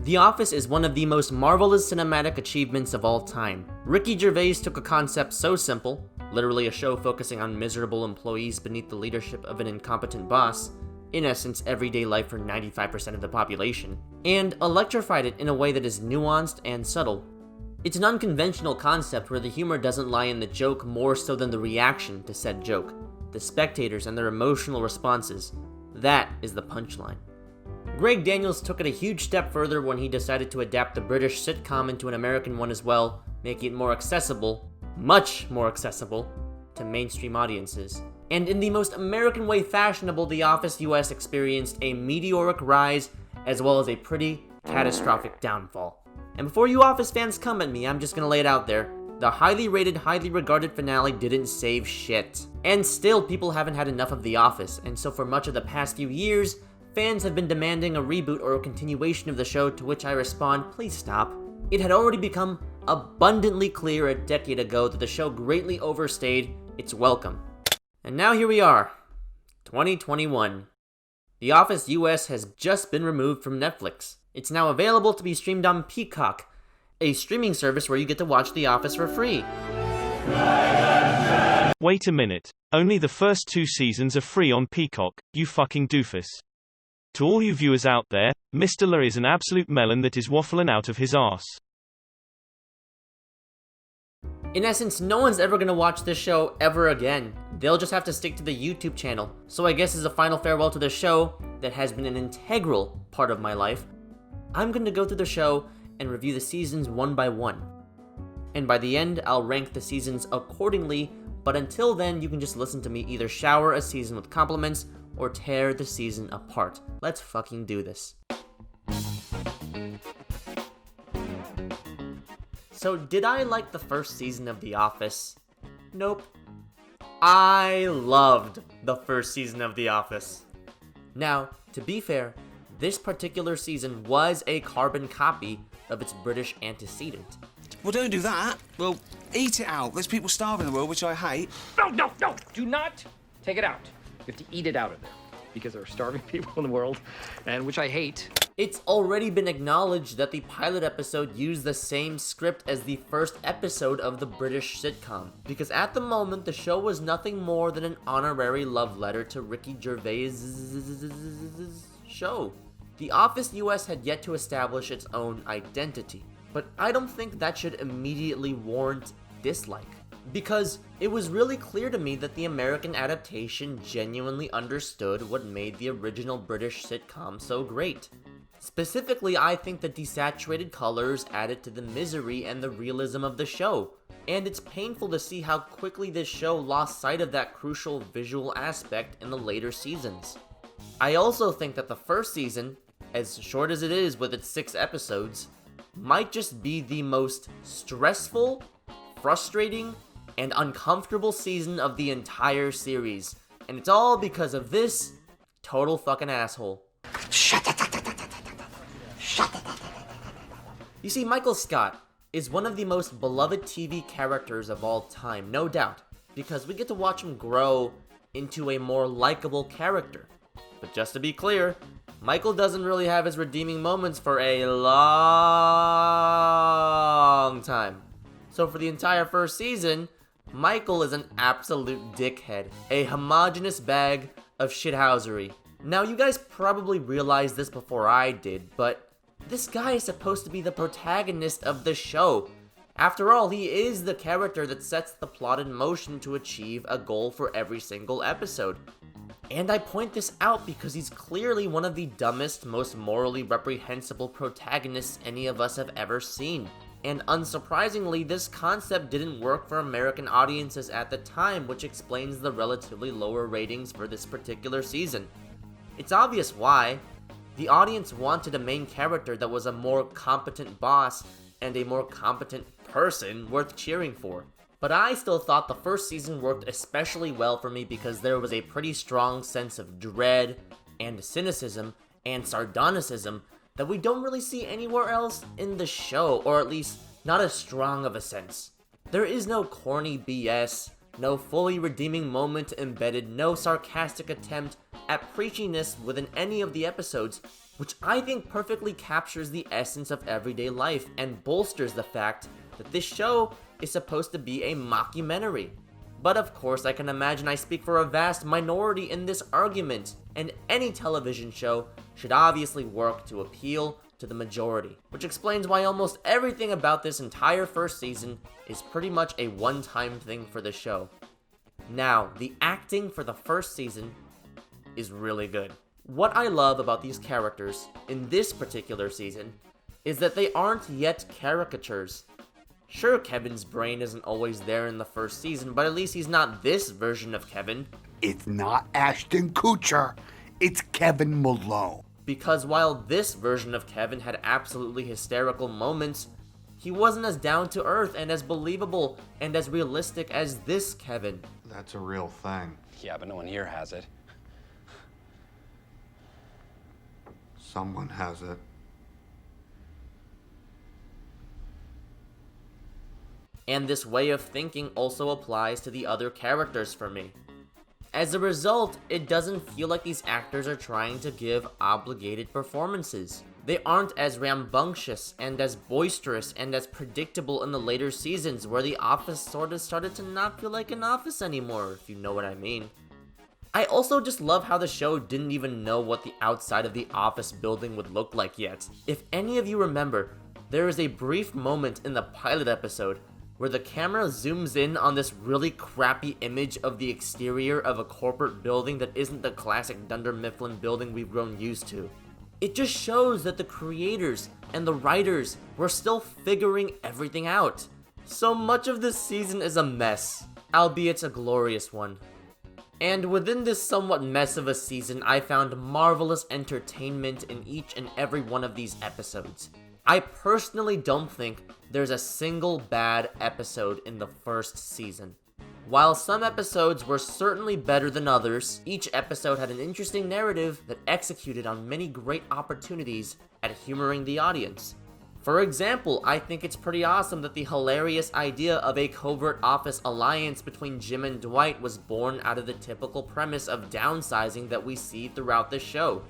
The Office is one of the most marvelous cinematic achievements of all time. Ricky Gervais took a concept so simple, literally a show focusing on miserable employees beneath the leadership of an incompetent boss, in essence everyday life for 95% of the population, and electrified it in a way that is nuanced and subtle. It's an unconventional concept where the humor doesn't lie in the joke more so than the reaction to said joke, the spectators and their emotional responses. That is the punchline. Greg Daniels took it a huge step further when he decided to adapt the British sitcom into an American one as well, making it more accessible, much more accessible, to mainstream audiences. And in the most American way fashionable, The Office US experienced a meteoric rise as well as a pretty catastrophic downfall. And before you Office fans come at me, I'm just gonna lay it out there. The highly rated, highly regarded finale didn't save shit. And still, people haven't had enough of The Office, and so for much of the past few years, fans have been demanding a reboot or a continuation of the show, to which I respond, please stop. It had already become abundantly clear a decade ago that the show greatly overstayed its welcome. And now here we are, 2021. The Office US has just been removed from Netflix. It's now available to be streamed on Peacock, a streaming service where you get to watch The Office for free. Wait a minute. Only the first 2 seasons are free on Peacock, you fucking doofus. To all you viewers out there, Mr. La is an absolute melon that is waffling out of his ass. In essence, no one's ever gonna watch this show ever again. They'll just have to stick to the YouTube channel. So I guess as a final farewell to the show that has been an integral part of my life, I'm gonna go through the show and review the seasons one by one. And by the end, I'll rank the seasons accordingly, but until then, you can just listen to me either shower a season with compliments or tear the season apart. Let's fucking do this. So did I like the first season of The Office? Nope. I loved the first season of The Office. Now, to be fair, this particular season was a carbon copy of its British antecedent. Well, don't do that. Well, eat it out. There's people starving in the world, which I hate. No! Do not take it out. You have to eat it out of there. Because there are starving people in the world, and which I hate. It's already been acknowledged that the pilot episode used the same script as the first episode of the British sitcom, because at the moment the show was nothing more than an honorary love letter to Ricky Gervais' show. The Office US had yet to establish its own identity, but I don't think that should immediately warrant dislike, because it was really clear to me that the American adaptation genuinely understood what made the original British sitcom so great. Specifically, I think the desaturated colors added to the misery and the realism of the show, and it's painful to see how quickly this show lost sight of that crucial visual aspect in the later seasons. I also think that the first season, as short as it is with its 6 episodes, might just be the most stressful, frustrating, and uncomfortable season of the entire series. And it's all because of this total fucking asshole. You see, Michael Scott is one of the most beloved TV characters of all time, no doubt, because we get to watch him grow into a more likable character. But just to be clear, Michael doesn't really have his redeeming moments for a long time. So for the entire first season, Michael is an absolute dickhead, a homogeneous bag of shithousery. Now, you guys probably realized this before I did, but this guy is supposed to be the protagonist of the show. After all, he is the character that sets the plot in motion to achieve a goal for every single episode. And I point this out because he's clearly one of the dumbest, most morally reprehensible protagonists any of us have ever seen. And unsurprisingly, this concept didn't work for American audiences at the time, which explains the relatively lower ratings for this particular season. It's obvious why. The audience wanted a main character that was a more competent boss and a more competent person worth cheering for. But I still thought the first season worked especially well for me because there was a pretty strong sense of dread and cynicism and sardonicism that we don't really see anywhere else in the show, or at least not as strong of a sense. There is no corny BS, no fully redeeming moment embedded, no sarcastic attempt at preachiness within any of the episodes, which I think perfectly captures the essence of everyday life and bolsters the fact that this show is supposed to be a mockumentary. But of course, I can imagine I speak for a vast minority in this argument, and any television show should obviously work to appeal to the majority, which explains why almost everything about this entire first season is pretty much a one-time thing for the show. Now, the acting for the first season is really good. What I love about these characters in this particular season is that they aren't yet caricatures. Sure, Kevin's brain isn't always there in the first season, but at least he's not this version of Kevin. It's not Ashton Kutcher, it's Kevin Malone. Because while this version of Kevin had absolutely hysterical moments, he wasn't as down to earth and as believable and as realistic as this Kevin. That's a real thing. Yeah, but no one here has it. Someone has it. And this way of thinking also applies to the other characters for me. As a result, it doesn't feel like these actors are trying to give obligated performances. They aren't as rambunctious and as boisterous and as predictable in the later seasons, where The Office sort of started to not feel like an office anymore, if you know what I mean. I also just love how the show didn't even know what the outside of the office building would look like yet. If any of you remember, there is a brief moment in the pilot episode where the camera zooms in on this really crappy image of the exterior of a corporate building that isn't the classic Dunder Mifflin building we've grown used to. It just shows that the creators and the writers were still figuring everything out. So much of this season is a mess, albeit a glorious one. And within this somewhat mess of a season, I found marvelous entertainment in each and every one of these episodes. I personally don't think there's a single bad episode in the first season. While some episodes were certainly better than others, each episode had an interesting narrative that executed on many great opportunities at humoring the audience. For example, I think it's pretty awesome that the hilarious idea of a covert office alliance between Jim and Dwight was born out of the typical premise of downsizing that we see throughout the show.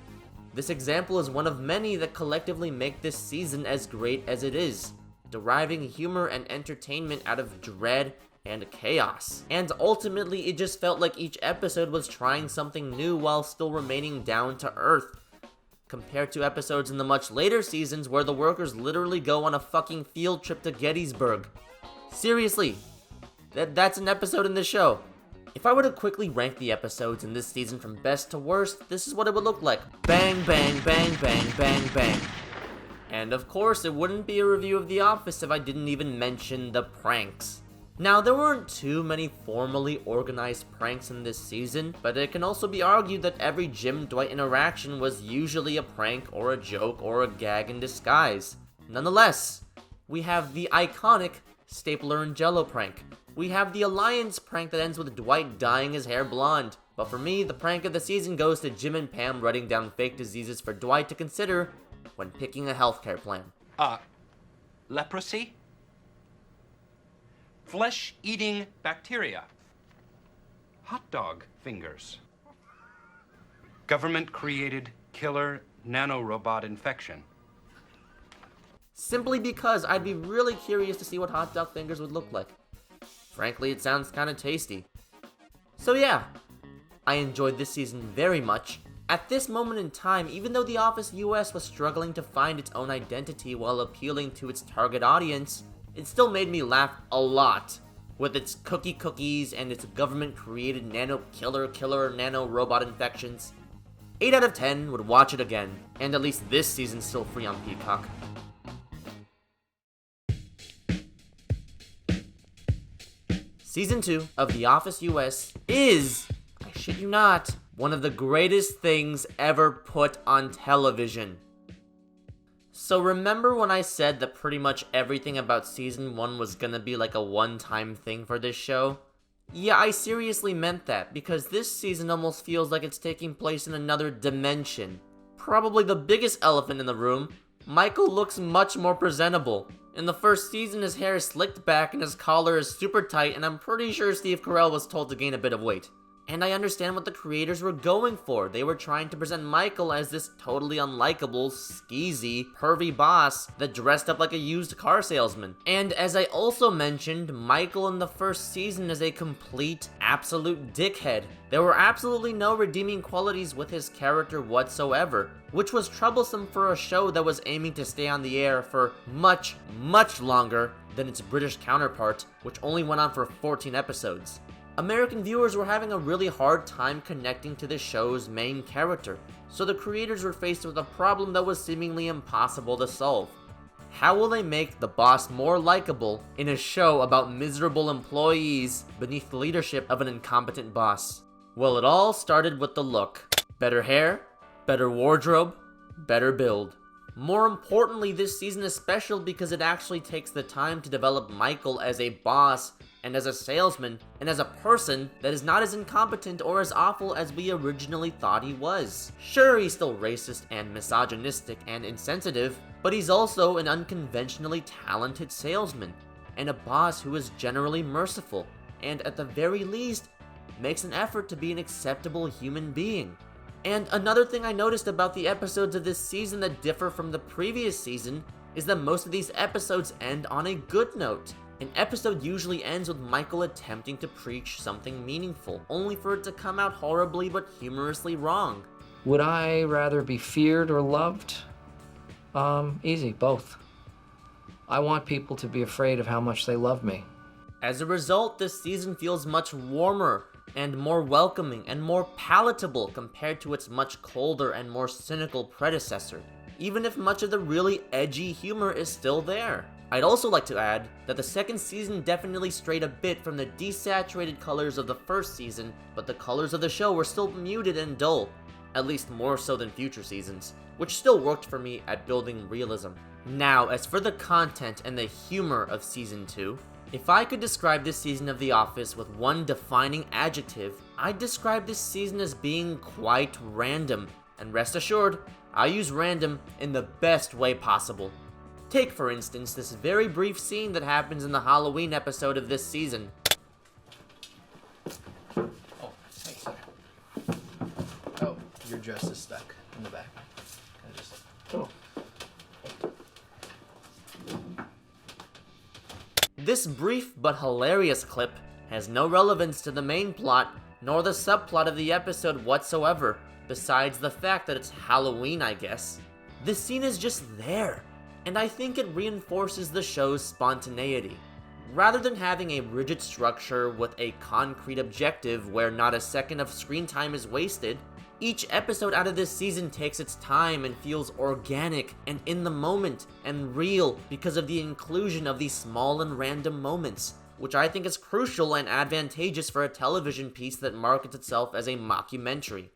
This example is one of many that collectively make this season as great as it is, deriving humor and entertainment out of dread and chaos. And ultimately, it just felt like each episode was trying something new while still remaining down to earth, compared to episodes in the much later seasons where the workers literally go on a fucking field trip to Gettysburg. Seriously, that's an episode in this show. If I were to quickly rank the episodes in this season from best to worst, this is what it would look like. Bang, bang, bang, bang, bang, bang. And of course, it wouldn't be a review of The Office if I didn't even mention the pranks. Now, there weren't too many formally organized pranks in this season, but it can also be argued that every Jim-Dwight interaction was usually a prank or a joke or a gag in disguise. Nonetheless, we have the iconic stapler and jello prank. We have the alliance prank that ends with Dwight dyeing his hair blonde. But for me, the prank of the season goes to Jim and Pam writing down fake diseases for Dwight to consider when picking a healthcare plan. Leprosy? Flesh-eating bacteria? Hot dog fingers? Government-created killer nanorobot infection? Simply because I'd be really curious to see what hot dog fingers would look like. Frankly, it sounds kinda tasty. So yeah, I enjoyed this season very much. At this moment in time, even though The Office US was struggling to find its own identity while appealing to its target audience, it still made me laugh a lot. With its cookies and its government-created killer nano-robot infections. 8 out of 10 would watch it again, and at least this season's still free on Peacock. Season 2 of The Office US is, I shit you not, one of the greatest things ever put on television. So remember when I said that pretty much everything about Season 1 was gonna be like a one-time thing for this show? Yeah, I seriously meant that, because this season almost feels like it's taking place in another dimension. Probably the biggest elephant in the room, Michael looks much more presentable. In the first season, his hair is slicked back and his collar is super tight, and I'm pretty sure Steve Carell was told to gain a bit of weight. And I understand what the creators were going for. They were trying to present Michael as this totally unlikable, skeezy, pervy boss that dressed up like a used car salesman. And as I also mentioned, Michael in the first season is a complete, absolute dickhead. There were absolutely no redeeming qualities with his character whatsoever, which was troublesome for a show that was aiming to stay on the air for much, much longer than its British counterpart, which only went on for 14 episodes. American viewers were having a really hard time connecting to the show's main character, so the creators were faced with a problem that was seemingly impossible to solve. How will they make the boss more likable in a show about miserable employees beneath the leadership of an incompetent boss? Well, it all started with the look. Better hair, better wardrobe, better build. More importantly, this season is special because it actually takes the time to develop Michael as a boss and as a salesman, and as a person that is not as incompetent or as awful as we originally thought he was. Sure, he's still racist and misogynistic and insensitive, but he's also an unconventionally talented salesman, and a boss who is generally merciful, and at the very least, makes an effort to be an acceptable human being. And another thing I noticed about the episodes of this season that differ from the previous season is that most of these episodes end on a good note. An episode usually ends with Michael attempting to preach something meaningful, only for it to come out horribly but humorously wrong. Would I rather be feared or loved? Easy, both. I want people to be afraid of how much they love me. As a result, this season feels much warmer and more welcoming and more palatable compared to its much colder and more cynical predecessor, even if much of the really edgy humor is still there. I'd also like to add that the second season definitely strayed a bit from the desaturated colors of the first season, but the colors of the show were still muted and dull, at least more so than future seasons, which still worked for me at building realism. Now, as for the content and the humor of Season 2, if I could describe this season of The Office with one defining adjective, I'd describe this season as being quite random, and rest assured, I use random in the best way possible. Take, for instance, this very brief scene that happens in the Halloween episode of this season. Oh, hey, sorry. Oh, your dress is stuck in the back. This brief but hilarious clip has no relevance to the main plot, nor the subplot of the episode whatsoever, besides the fact that it's Halloween, I guess. This scene is just there, and I think it reinforces the show's spontaneity. Rather than having a rigid structure with a concrete objective where not a second of screen time is wasted, each episode out of this season takes its time and feels organic and in the moment and real because of the inclusion of these small and random moments, which I think is crucial and advantageous for a television piece that markets itself as a mockumentary.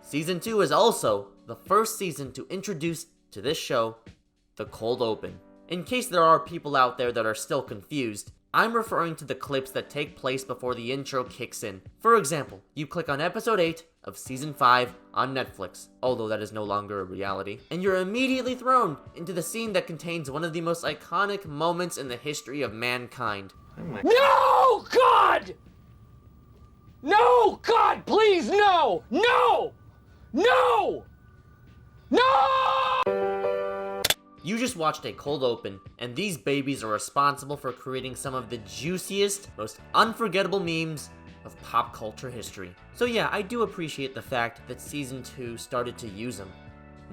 Season 2 is also the first season to introduce to this show the cold open. In case there are people out there that are still confused, I'm referring to the clips that take place before the intro kicks in. For example, you click on episode 8 of season 5 on Netflix, although that is no longer a reality, and you're immediately thrown into the scene that contains one of the most iconic moments in the history of mankind. No, God! No, God, please, no! No! No! No! You just watched a cold open, and these babies are responsible for creating some of the juiciest, most unforgettable memes of pop culture history. So yeah, I do appreciate the fact that Season 2 started to use them.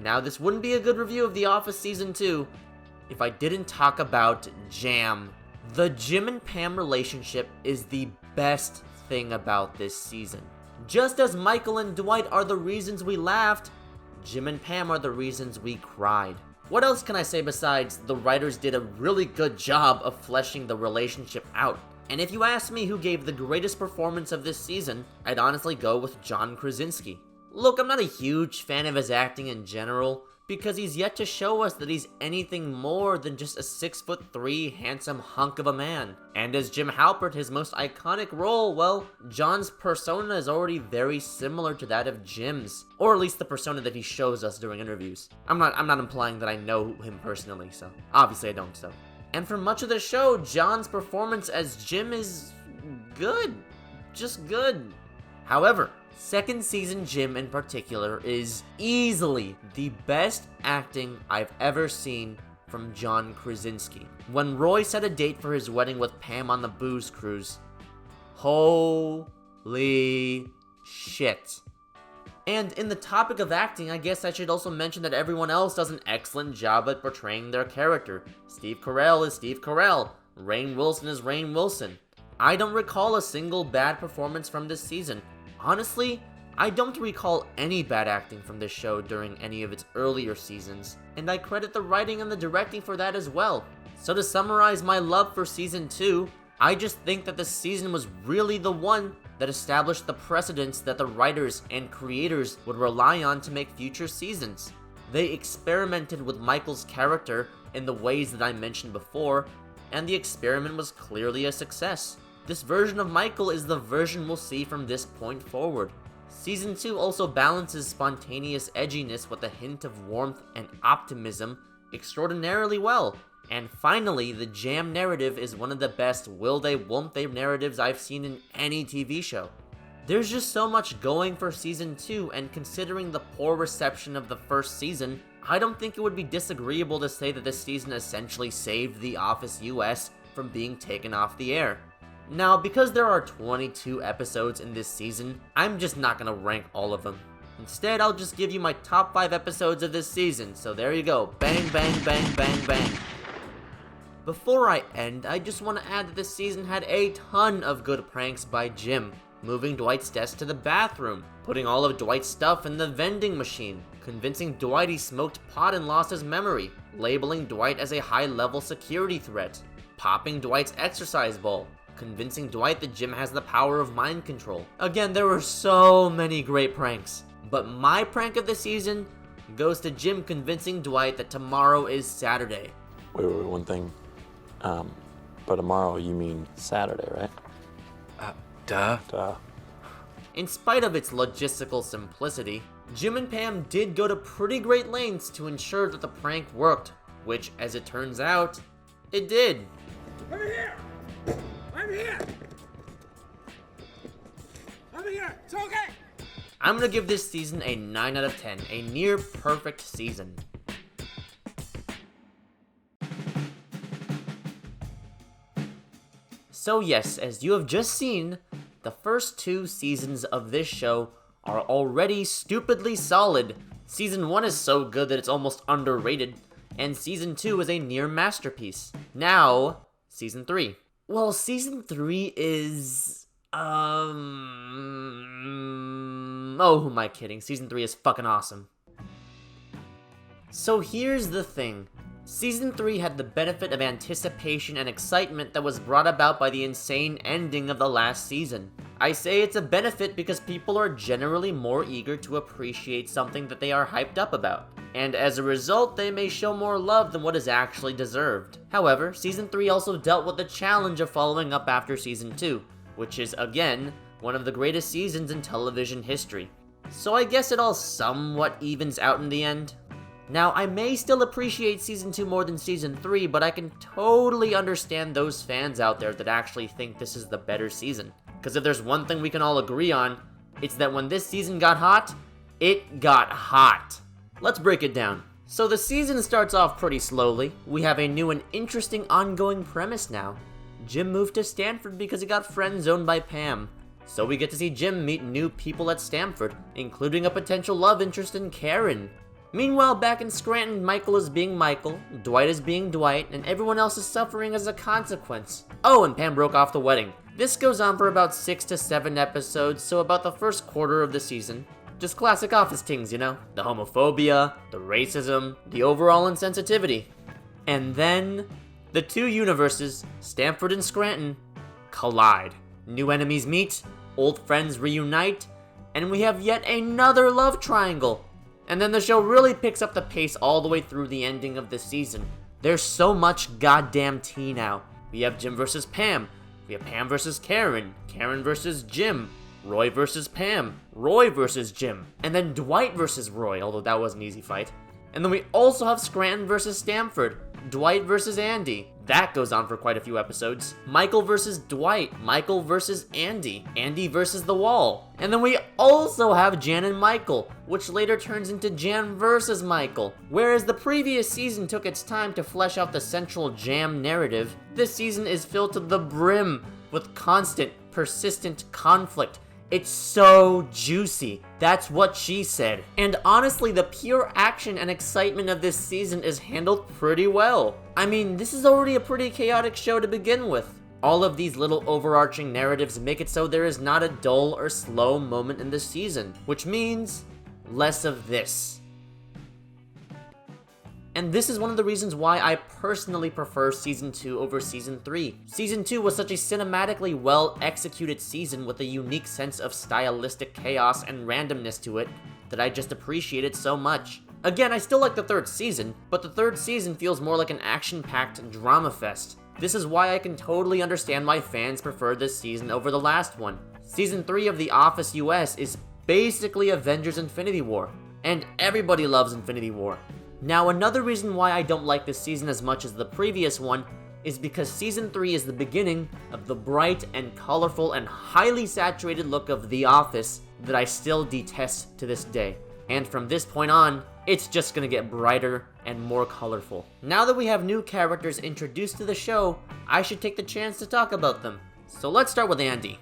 Now, this wouldn't be a good review of The Office Season 2 if I didn't talk about Jam. The Jim and Pam relationship is the best thing about this season. Just as Michael and Dwight are the reasons we laughed, Jim and Pam are the reasons we cried. What else can I say besides the writers did a really good job of fleshing the relationship out? And if you ask me who gave the greatest performance of this season, I'd honestly go with John Krasinski. Look, I'm not a huge fan of his acting in general, because he's yet to show us that he's anything more than just a 6'3" handsome hunk of a man. And as Jim Halpert, his most iconic role, well, John's persona is already very similar to that of Jim's, or at least the persona that he shows us during interviews. I'm not implying that I know him personally, so obviously I don't, so. And for much of the show, John's performance as Jim is good. Just good. However, second season Jim in particular is easily the best acting I've ever seen from John Krasinski. When Roy set a date for his wedding with Pam on the booze cruise, holy shit. And in the topic of acting, I guess I should also mention that everyone else does an excellent job at portraying their character. Steve Carell is Steve Carell. Rainn Wilson is Rainn Wilson. I don't recall a single bad performance from this season. Honestly, I don't recall any bad acting from this show during any of its earlier seasons, and I credit the writing and the directing for that as well. So to summarize my love for season 2, I just think that this season was really the one that established the precedents that the writers and creators would rely on to make future seasons. They experimented with Michael's character in the ways that I mentioned before, and the experiment was clearly a success. This version of Michael is the version we'll see from this point forward. Season 2 also balances spontaneous edginess with a hint of warmth and optimism extraordinarily well. And finally, the jam narrative is one of the best will they won't they narratives I've seen in any TV show. There's just so much going for season 2, and considering the poor reception of the first season, I don't think it would be disagreeable to say that this season essentially saved The Office US from being taken off the air. Now, because there are 22 episodes in this season, I'm just not gonna rank all of them. Instead, I'll just give you my top 5 episodes of this season, so there you go. Bang, bang, bang, bang, bang. Before I end, I just want to add that this season had a ton of good pranks by Jim. Moving Dwight's desk to the bathroom, putting all of Dwight's stuff in the vending machine, convincing Dwight he smoked pot and lost his memory, labeling Dwight as a high-level security threat, popping Dwight's exercise ball, convincing Dwight that Jim has the power of mind control. Again, there were so many great pranks, but my prank of the season goes to Jim convincing Dwight that tomorrow is Saturday. Wait, one thing. But tomorrow you mean Saturday, right? Duh. In spite of its logistical simplicity, Jim and Pam did go to pretty great lengths to ensure that the prank worked, which, as it turns out, it did. Over here! I'm here! Over here! It's okay! I'm gonna give this season a 9 out of 10, a near perfect season. So yes, as you have just seen, the first 2 seasons of this show are already stupidly solid. Season 1 is so good that it's almost underrated, and Season 2 is a near masterpiece. Now, Season 3. Well, Season 3 is... oh, who am I kidding? Season 3 is fucking awesome. So here's the thing. Season 3 had the benefit of anticipation and excitement that was brought about by the insane ending of the last season. I say it's a benefit because people are generally more eager to appreciate something that they are hyped up about, and as a result, they may show more love than what is actually deserved. However, Season 3 also dealt with the challenge of following up after Season 2, which is, again, one of the greatest seasons in television history. So I guess it all somewhat evens out in the end. Now, I may still appreciate Season 2 more than Season 3, but I can totally understand those fans out there that actually think this is the better season. Because if there's one thing we can all agree on, it's that when this season got hot, it got hot. Let's break it down. So the season starts off pretty slowly. We have a new and interesting ongoing premise now. Jim moved to Stanford because he got friend-zoned by Pam. So we get to see Jim meet new people at Stanford, including a potential love interest in Karen. Meanwhile, back in Scranton, Michael is being Michael, Dwight is being Dwight, and everyone else is suffering as a consequence. Oh, and Pam broke off the wedding. This goes on for about 6 to 7 episodes, so about the first quarter of the season. Just classic Office things, you know? The homophobia, the racism, the overall insensitivity. And then, the 2 universes, Stanford and Scranton, collide. New enemies meet, old friends reunite, and we have yet another love triangle. And then the show really picks up the pace all the way through the ending of this season. There's so much goddamn tea now. We have Jim versus Pam. We have Pam versus Karen. Karen versus Jim. Roy versus Pam. Roy versus Jim. And then Dwight versus Roy, although that was an easy fight. And then we also have Scranton versus Stanford. Dwight versus Andy. That goes on for quite a few episodes. Michael versus Dwight, Michael versus Andy, Andy versus the wall. And then we also have Jan and Michael, which later turns into Jan versus Michael. Whereas the previous season took its time to flesh out the central Jam narrative, this season is filled to the brim with constant, persistent conflict. It's so juicy. That's what she said. And honestly, the pure action and excitement of this season is handled pretty well. I mean, this is already a pretty chaotic show to begin with. All of these little overarching narratives make it so there is not a dull or slow moment in this season, which means less of this. And this is one of the reasons why I personally prefer Season 2 over Season 3. Season 2 was such a cinematically well-executed season with a unique sense of stylistic chaos and randomness to it that I just appreciated so much. Again, I still like the third season, but the third season feels more like an action-packed drama fest. This is why I can totally understand why fans prefer this season over the last one. Season 3 of The Office US is basically Avengers Infinity War, and everybody loves Infinity War. Now, another reason why I don't like this season as much as the previous one is because Season 3 is the beginning of the bright and colorful and highly saturated look of The Office that I still detest to this day. And from this point on, it's just gonna get brighter and more colorful. Now that we have new characters introduced to the show, I should take the chance to talk about them. So let's start with Andy.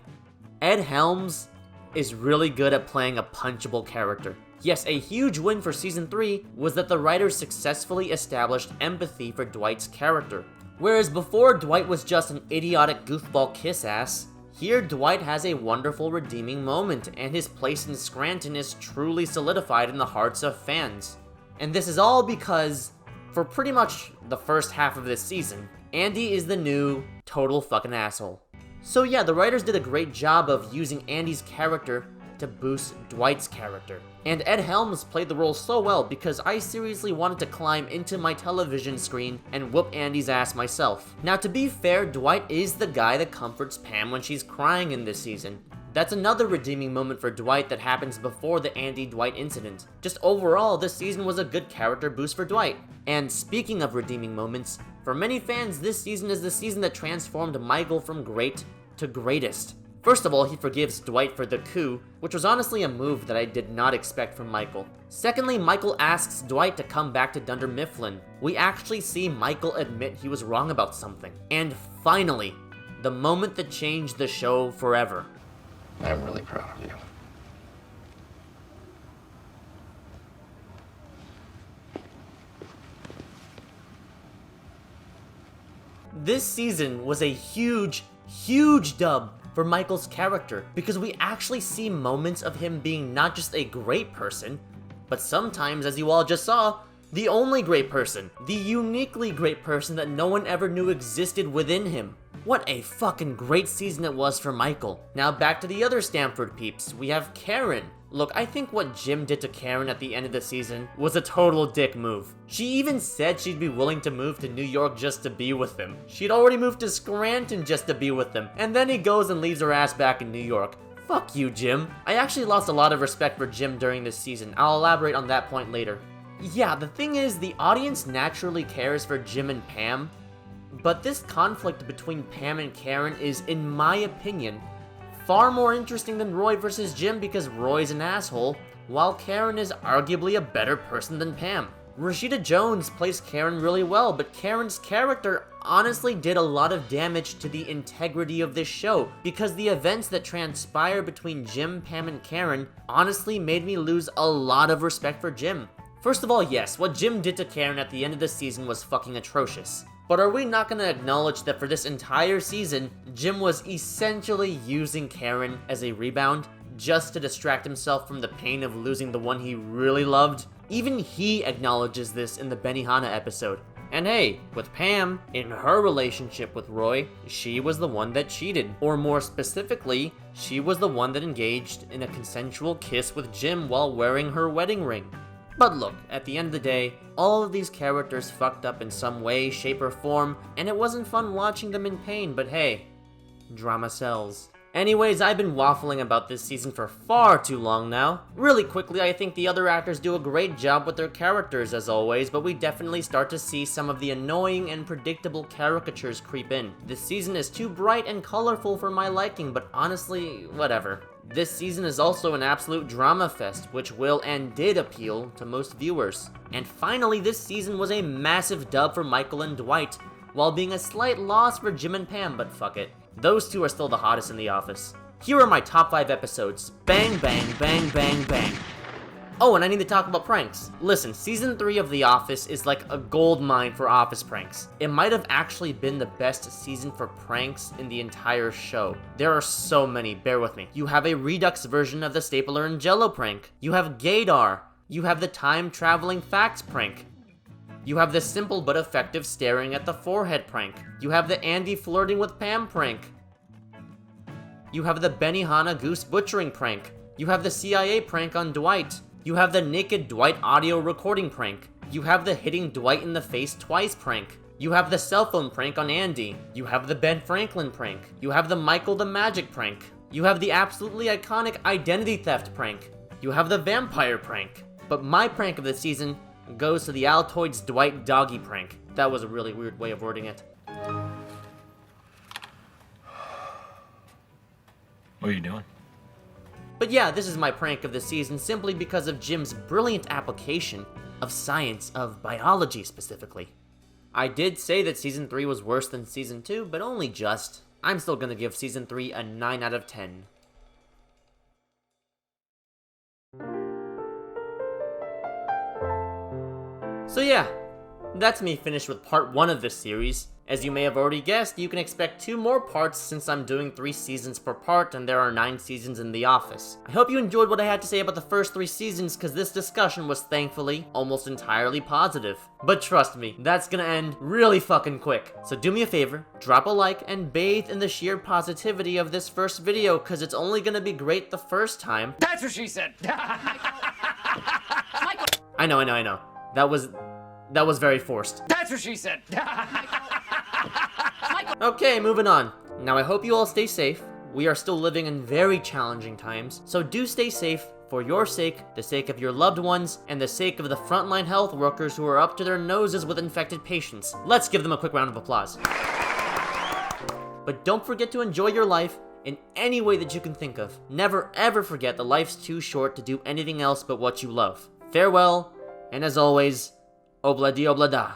Ed Helms is really good at playing a punchable character. Yes, a huge win for Season 3 was that the writers successfully established empathy for Dwight's character. Whereas before Dwight was just an idiotic goofball kiss-ass, here Dwight has a wonderful redeeming moment, and his place in Scranton is truly solidified in the hearts of fans. And this is all because, for pretty much the first half of this season, Andy is the new total fucking asshole. So yeah, the writers did a great job of using Andy's character to boost Dwight's character. And Ed Helms played the role so well because I seriously wanted to climb into my television screen and whoop Andy's ass myself. Now, to be fair, Dwight is the guy that comforts Pam when she's crying in this season. That's another redeeming moment for Dwight that happens before the Andy-Dwight incident. Just overall, this season was a good character boost for Dwight. And speaking of redeeming moments, for many fans, this season is the season that transformed Michael from great to greatest. First of all, he forgives Dwight for the coup, which was honestly a move that I did not expect from Michael. Secondly, Michael asks Dwight to come back to Dunder Mifflin. We actually see Michael admit he was wrong about something. And finally, the moment that changed the show forever. I'm really proud of you. This season was a huge dub for Michael's character, because we actually see moments of him being not just a great person, but sometimes, as you all just saw, the only great person, the uniquely great person that no one ever knew existed within him. What a fucking great season it was for Michael. Now back to the other Stamford peeps, we have Karen. Look, I think what Jim did to Karen at the end of the season was a total dick move. She even said she'd be willing to move to New York just to be with him. She'd already moved to Scranton just to be with him, and then he goes and leaves her ass back in New York. Fuck you, Jim. I actually lost a lot of respect for Jim during this season. I'll elaborate on that point later. Yeah, the thing is, the audience naturally cares for Jim and Pam, but this conflict between Pam and Karen is, in my opinion, far more interesting than Roy versus Jim because Roy's an asshole, while Karen is arguably a better person than Pam. Rashida Jones plays Karen really well, but Karen's character honestly did a lot of damage to the integrity of this show, because the events that transpire between Jim, Pam, and Karen honestly made me lose a lot of respect for Jim. First of all, yes, what Jim did to Karen at the end of the season was fucking atrocious. But are we not gonna acknowledge that for this entire season, Jim was essentially using Karen as a rebound, just to distract himself from the pain of losing the one he really loved? Even he acknowledges this in the Benihana episode. And hey, with Pam, in her relationship with Roy, she was the one that cheated. Or more specifically, she was the one that engaged in a consensual kiss with Jim while wearing her wedding ring. But look, at the end of the day, all of these characters fucked up in some way, shape, or form, and it wasn't fun watching them in pain, but hey, drama sells. Anyways, I've been waffling about this season for far too long now. Really quickly, I think the other actors do a great job with their characters as always, but we definitely start to see some of the annoying and predictable caricatures creep in. This season is too bright and colorful for my liking, but honestly, whatever. This season is also an absolute drama fest, which will and did appeal to most viewers. And finally, this season was a massive dub for Michael and Dwight, while being a slight loss for Jim and Pam, but fuck it. Those two are still the hottest in The Office. Here are my top 5 episodes. Bang, bang, bang, bang, bang. Oh, and I need to talk about pranks. Listen, season 3 of The Office is like a gold mine for office pranks. It might have actually been the best season for pranks in the entire show. There are so many, bear with me. You have a Redux version of the Stapler and Jello prank. You have Gaydar. You have the time-traveling facts prank. You have the simple but effective staring at the forehead prank. You have the Andy flirting with Pam prank. You have the Benihana goose butchering prank. You have the CIA prank on Dwight. You have the naked Dwight audio recording prank. You have the hitting Dwight in the face twice prank. You have the cell phone prank on Andy. You have the Ben Franklin prank. You have the Michael the Magic prank. You have the absolutely iconic identity theft prank. You have the vampire prank. But my prank of the season goes to the Altoids Dwight doggy prank. That was a really weird way of wording it. What are you doing? But yeah, this is my prank of the season simply because of Jim's brilliant application of science, of biology specifically. I did say that season 3 was worse than season 2, but only just. I'm still gonna give season 3 a 9 out of 10. So yeah, that's me finished with part 1 of this series. As you may have already guessed, you can expect 2 more parts since I'm doing 3 seasons per part and there are 9 seasons in The Office. I hope you enjoyed what I had to say about the first 3 seasons because this discussion was thankfully almost entirely positive. But trust me, that's gonna end really fucking quick. So do me a favor, drop a like and bathe in the sheer positivity of this first video because it's only gonna be great the first time. That's what she said. I know. That was very forced. That's what she said. Okay, moving on. Now I hope you all stay safe. We are still living in very challenging times, so do stay safe for your sake, the sake of your loved ones, and the sake of the frontline health workers who are up to their noses with infected patients. Let's give them a quick round of applause. But don't forget to enjoy your life in any way that you can think of. Never ever forget that life's too short to do anything else but what you love. Farewell, and as always, obladi oblada.